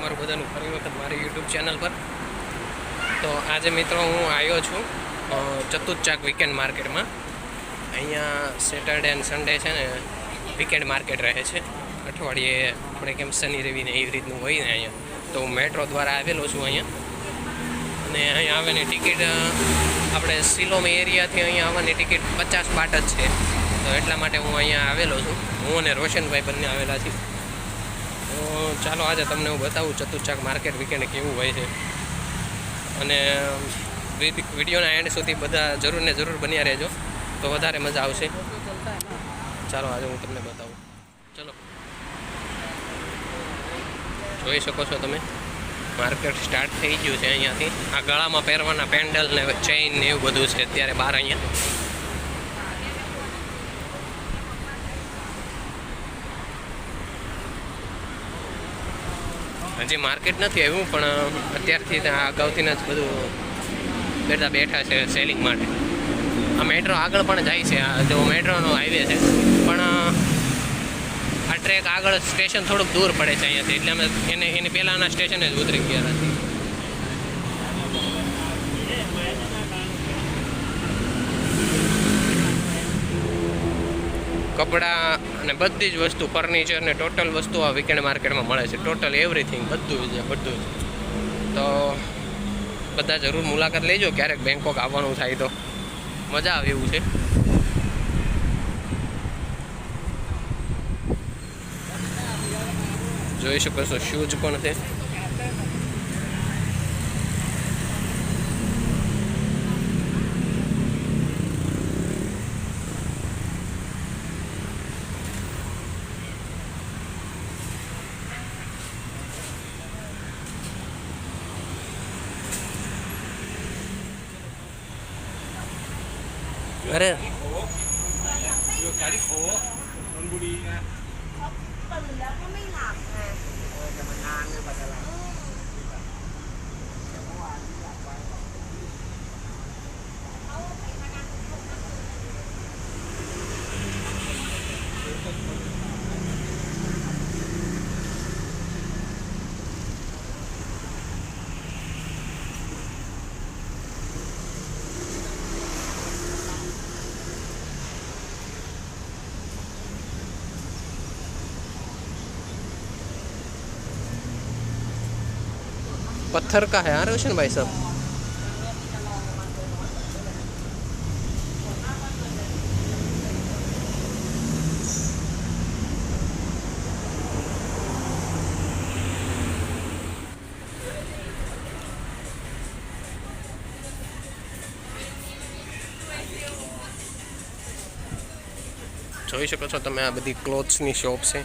તમારું બધાનું ફરી વખત મારી યુટ્યુબ ચેનલ પર. તો આજે મિત્રો હું આવ્યો છું ચતુર્ચાક વીકેન્ડ માર્કેટમાં. અહીંયા સેટરડે એન્ડ સન્ડે છે ને વીકેન્ડ માર્કેટ રહે છે. અઠવાડિયે આપણે કેમ શનિ રવિને એવી રીતનું હોય ને અહીંયા. તો હું મેટ્રો દ્વારા આવેલો છું અહીંયા. અને અહીંયા આવવાની ટિકિટ આપણે સિલોમ એરિયાથી અહીંયા આવવાની ટિકિટ 50 બાટ જ છે. તો એટલા માટે હું અહીંયા આવેલો છું. હું અને રોશનભાઈ બંને આવેલા છીએ. તો ચાલો આજે તમને હું બતાવું ચતુર્ચાક માર્કેટ વીકેન્ડ કેવું હોય છે. અને વિડીયોના એન્ડ સુધી બધા જરૂર ને જરૂર બન્યા રહેજો તો વધારે મજા આવશે. ચાલો આજે હું તમને બતાવું. ચલો, જોઈ શકો છો તમે માર્કેટ સ્ટાર્ટ થઈ ગયું છે અહીંયાથી. આ ગળામાં પહેરવાના પેન્ડલ ને ચેઇન ને એવું બધું છે અત્યારે બહાર અહીંયા. હજી માર્કેટ નથી આવ્યું પણ અત્યારથી અગાઉથી જ બધું બેઠા છે સેલિંગ માટે. આ મેટ્રો આગળ પણ જાય છે. આ જો મેટ્રોનો હાઈવે છે પણ આ ટ્રેક આગળ સ્ટેશન થોડુંક દૂર પડે છે અહીંયાથી, એટલે અમે એની પહેલાંના સ્ટેશને જ ઉતરી ગયા નથી. કપડાં અને બધી જ વસ્તુ, ફર્નિચર ને ટોટલ વસ્તુ આ વીકેન્ડ માર્કેટમાં મળે છે. ટોટલ એવરીથિંગ બધું જ. તો બધા જરૂર મુલાકાત લેજો. ક્યારેક બેંકોક આવવાનું થાય તો મજા આવે એવું છે. જોઈ શકો છો શૂઝ પણ છે. અરે पत्थर का है यार रोशन भाई साहब. જોઈ શકો છો તમે આ બધી ક્લોથ્સની શોપ છે.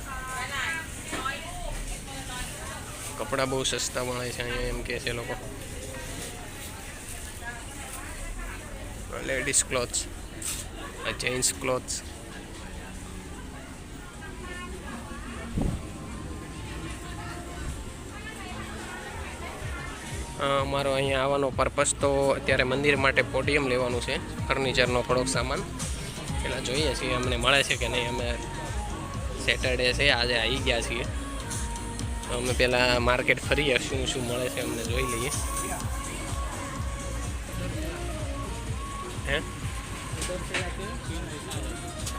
કપડાં બહુ સસ્તા મળે છે અહીંયા એમ કહે છે લોકો. Ladies clothes, gents clothes. અમારો અહીંયા આવવાનો પર્પસ તો અત્યારે મંદિર માટે પોડિયમ લેવાનું છે, ફર્નિચરનો થોડોક સામાન. પહેલાં જોઈએ છીએ અમને મળે છે કે નહીં. અમે સેટરડે છે આજે આવી ગયા છીએ. અમે પહેલાં માર્કેટ ફરીએ, શું શું મળે છે અમને જોઈ લઈએ. હે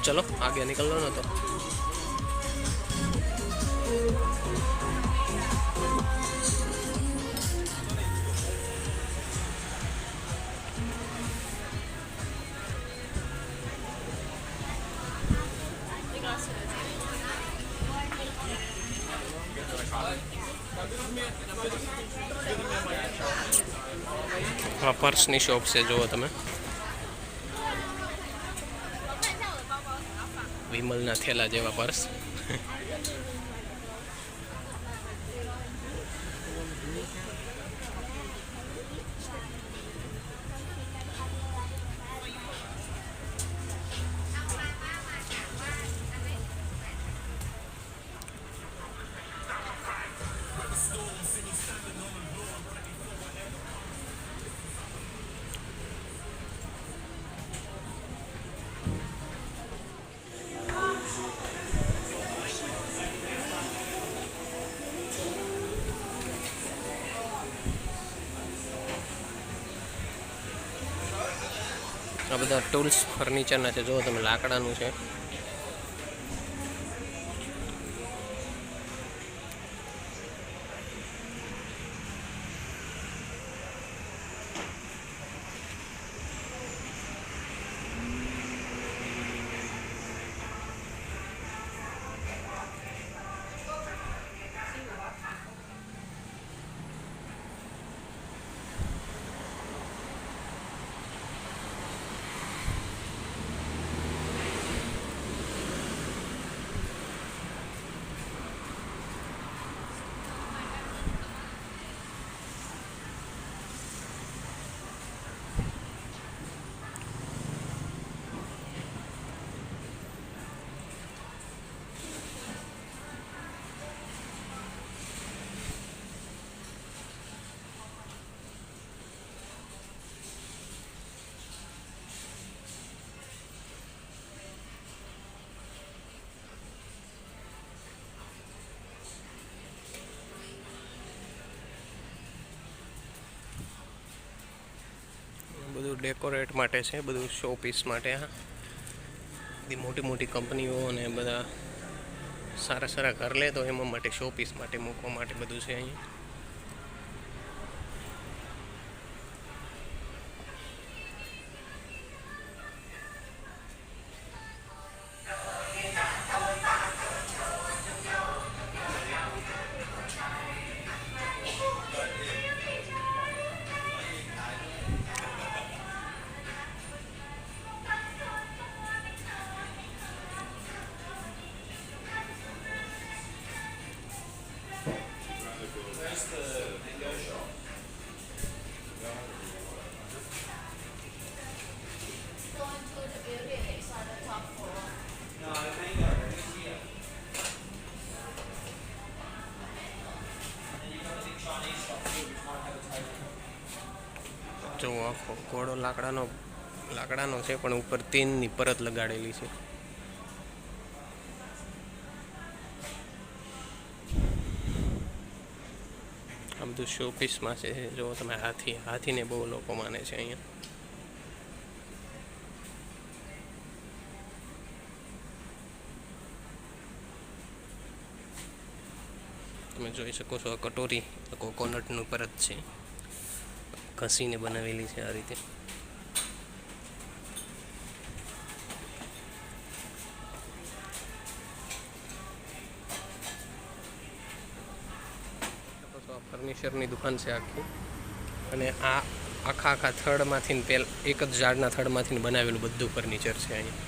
ચલો આગે નીકળો ને. તો આ પર્સની શોપ છે, જુઓ તમે. વિમલના થેલા જેવા પર્સ. આ બધા ટૂલ્સ ફર્નિચરના છે, જો તમે લાકડાનું છે. બધું ડેકોરેટ માટે છે, બધું શો પીસ માટે. હા, બધી મોટી મોટી કંપનીઓ અને બધા સારા સારા ઘર લે તો એમાં માટે શો પીસ માટે મૂકવા માટે બધું છે અહીંયા. જો આખો ઘોડો લાકડાનો છે, પણ ઉપર તીનની પરત લગાડેલી છે. આ બધું શો પીસમાં છે. જો તમે હાથીને બહુ લોકો માને છે અહીંયા. તમે જોઈ શકો છો આ કટોરી કોકોનટનું પરત છે, ઘસીને બનાવેલી છે આ રીતે. ફર્નિચરની દુકાન છે આખી, અને આ આખા થડમાંથી એક જ ઝાડના થડમાંથી બનાવેલું બધું ફર્નિચર છે અહીંયા.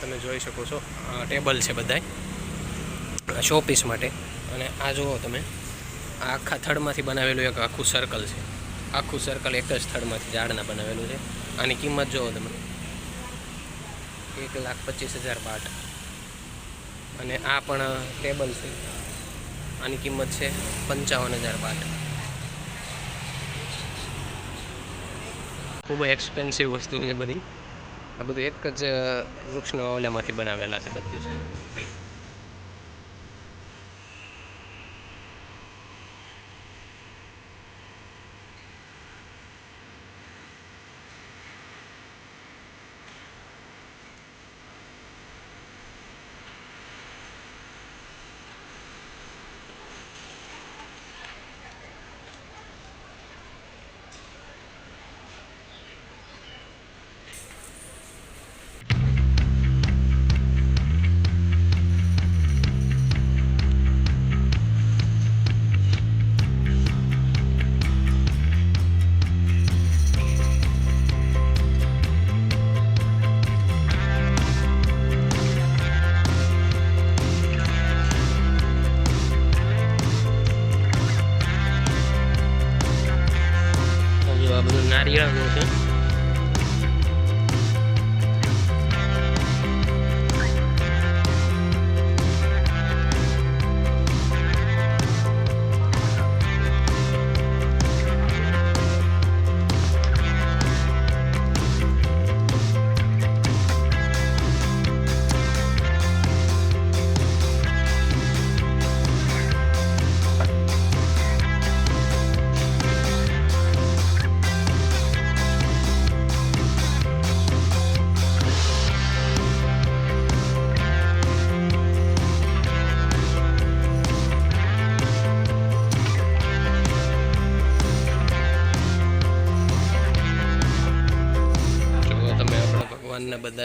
તમે જોઈ શકો છો ટેબલ છે બધાય શો પીસ માટે. અને આ જુઓ તમે, આ આખા થડમાંથી બનાવેલું એક આખું સર્કલ છે. આખું સર્કલ એક જ થડમાંથી ઝાડના બનાવેલું છે. આની કિંમત જુઓ તમે, 1,25,000 બાટ. અને આ પણ ટેબલ છે, આની કિંમત છે 55,000 બાટ. ખૂબ એક્સપેન્સિવ વસ્તુ છે બધી. આ બધું એક જ વૃક્ષના ઓલામાંથી બનાવેલા છે બધું છે.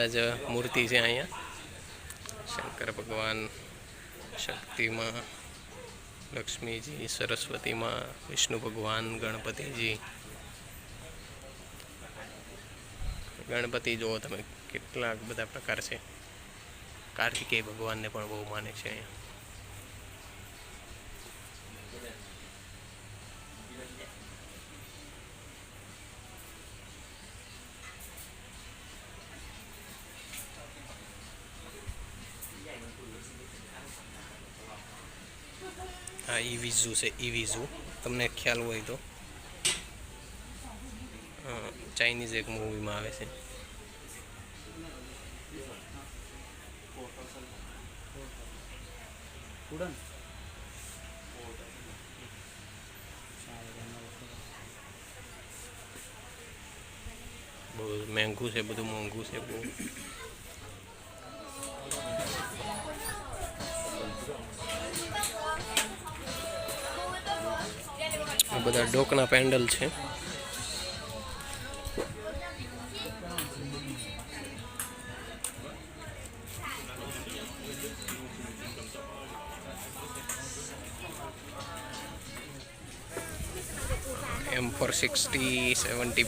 બધા જ મૂર્તિ છે અહીંયા. શંકર ભગવાન, શક્તિમાં, લક્ષ્મીજી, સરસ્વતીમાં, વિષ્ણુ ભગવાન, ગણપતિજી. ગણપતિ જુઓ તમે કેટલા બધા પ્રકાર છે. કાર્તિકેય ભગવાનને પણ બહુ માને છે અહીંયા. હા, ઈવીઝુ છે, ઈવીઝુ. તમને ખ્યાલ હોય તો ચાઇનીઝ એક મૂવીમાં આવે છે. બહુ મહેંગું છે, બધું મોંઘું છે બહુ. બધા ડોકના પેન્ડલ છે. M460, 70,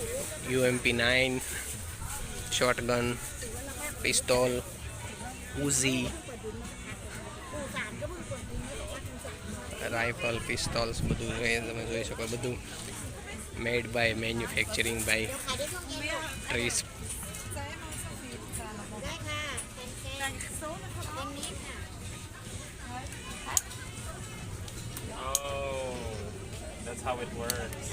UMP9, shotgun, pistol, Uzi, rifle, pistols બધું તમે જોઈ શકો. બધું મેડ બાય, મેન્યુફેક્ચરિંગ બાય ટ્રીસ. That's how it works.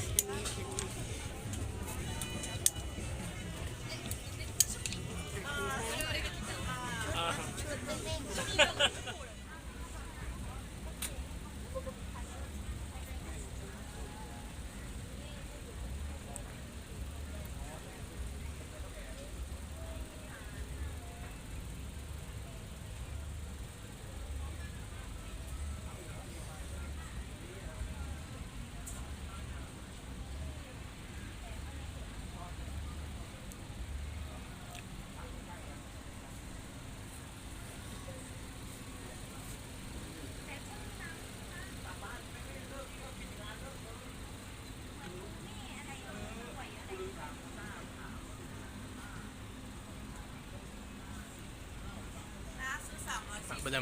બધા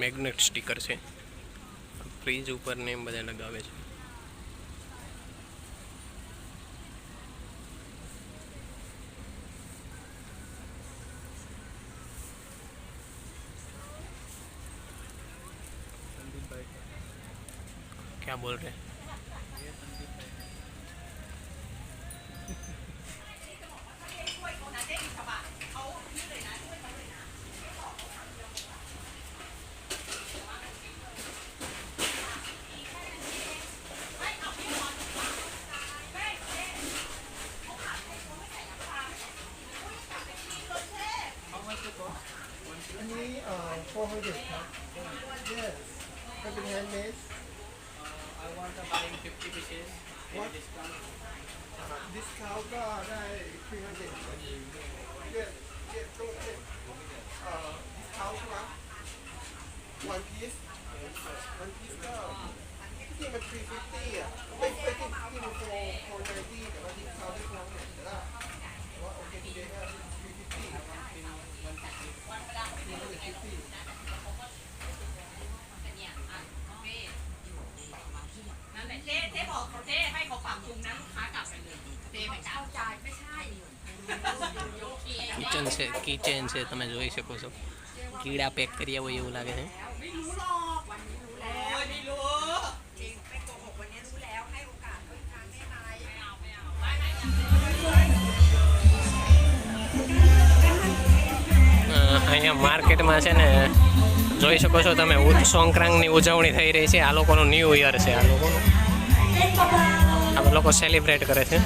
મેગ્નેટ સ્ટીકર છે. ફ્રીજ ઉપર ને એમ બધા લગાવે છે. क्या बोल रहे हैं? Only 400. Yes. Second hand made. I want to buy 50 pieces. What? Discount. Discount ก็ได้ 300. Yes. Yes. Go ahead. Discount ใช่ไหม One piece. One piece ก็ที่มัน350อ่ะไม่ที่มัน490แต่ว่า discount ที่เราเนี่ยแต่ว่าโอเคทีเดียวก็เจ๊บอกเขาเจ๊ให้เขาปรับปรุงนะลูกค้ากลับไปเลยเจ๊ไม่เข้าใจไม่ใช่ kitchen છે, કિચન છે, તમે જોઈ શકો છો. કીડા પેક કર્યા હોય એવું લાગે છે. ไม่รู้หรอกวันนี้รู้แล้วไม่รู้จริงไม่โกหกวันนี้รู้แล้วให้โอกาสเขาอีกครั้งได้ไหมไม่เอาไม่เอาઅહીંયા માર્કેટમાં છે ને જોઈ શકો છો તમે સંક્રાંતની ઉજવણી થઈ રહી છે. આ લોકોનું ન્યૂ યર છે. આ લોકોનું આ લોકો સેલિબ્રેટ કરે છે.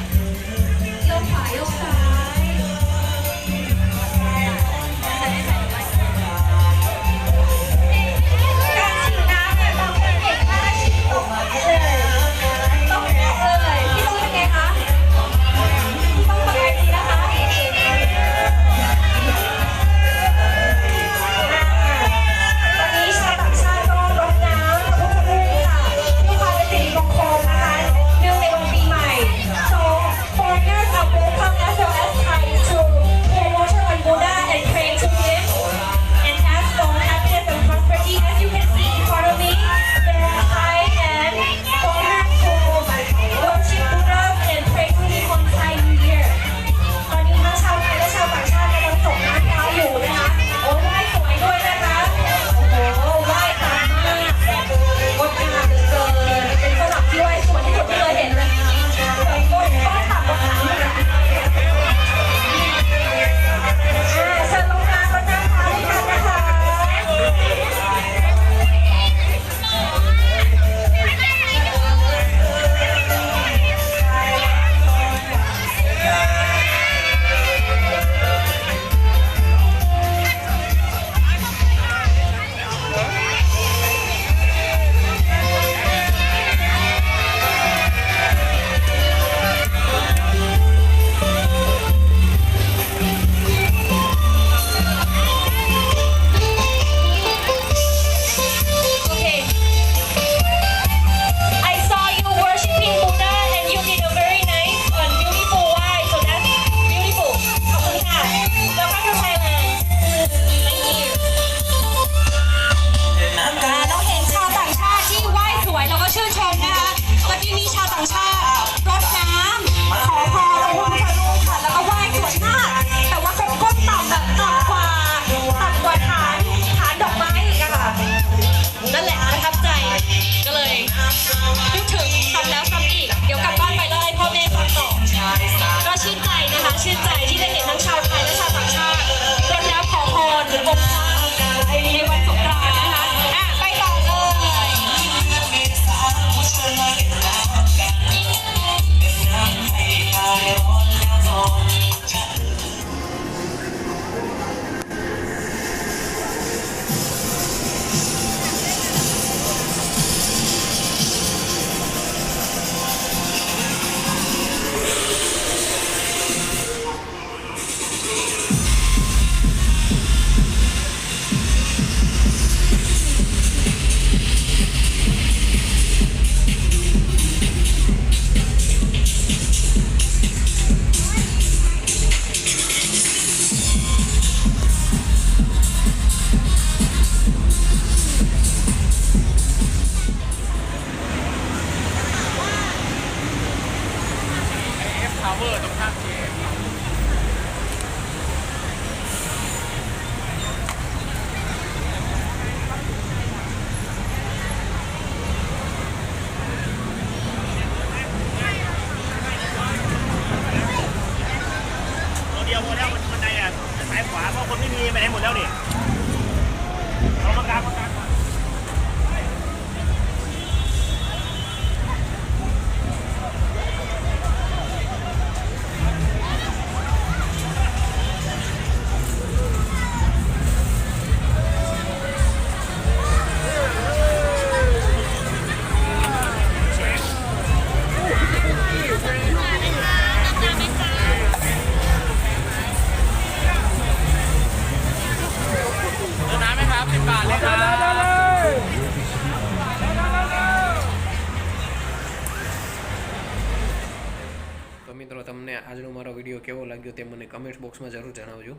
કેવો લાગ્યો તે મને કમેન્ટ બોક્સમાં જરૂર જણાવજો.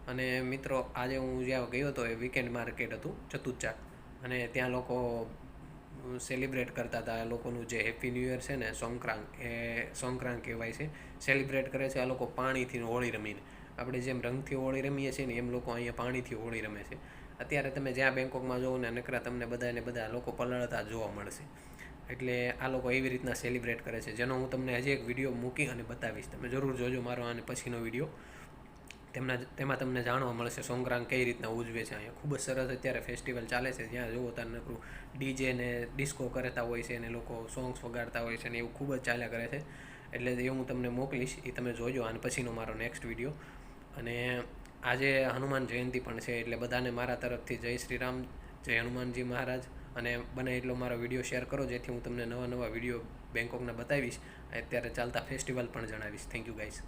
અને મિત્રો આજે હું જ્યાં ગયો હતો એ વીકેન્ડ માર્કેટ હતું ચતુચાક, અને ત્યાં લોકો સેલિબ્રેટ કરતા હતા. આ લોકોનું જે હેપી ન્યૂ યર છે ને સંક્રાંત, એ સંક્રાંત કહેવાય છે, સેલિબ્રેટ કરે છે આ લોકો પાણીથી હોળી રમીને. આપણે જેમ રંગથી હોળી રમીએ છીએ ને એમ લોકો અહીંયા પાણીથી હોળી રમે છે. અત્યારે તમે જ્યાં બેંકોકમાં જોવો ને નકરા તમને બધા લોકો પલળતા જોવા મળશે. એટલે આ લોકો એવી રીતના સેલિબ્રેટ કરે છે, જેનો હું તમને હજી એક વિડીયો મૂકી અને બતાવીશ. તમે જરૂર જોજો મારો આને પછીનો વિડીયો. તેમાં તમને જાણવા મળશે સંક્રાંત કઈ રીતના ઉજવે છે અહીંયા. ખૂબ જ સરસ અત્યારે ફેસ્ટિવલ ચાલે છે. જ્યાં જોવો ત્યાં નકરું ડીજે ને ડિસ્કો કરતા હોય છે અને લોકો સોંગ્સ વગાડતા હોય છે ને એવું ખૂબ જ ચાલ્યા કરે છે. એટલે એ હું તમને મોકલીશ, એ તમે જોજો આને પછીનો મારો નેક્સ્ટ વિડીયો. અને આજે હનુમાન જયંતિ પણ છે, એટલે બધાને મારા તરફથી જય શ્રી રામ, જય હનુમાનજી મહારાજ. અને બને એટલો મારો વિડીયો શેર કરો, જેથી હું તમને નવા વિડીયો બેંકોકના બતાવીશ. અત્યારે ચાલતા ફેસ્ટિવલ પણ જણાવીશ. Thank you guys.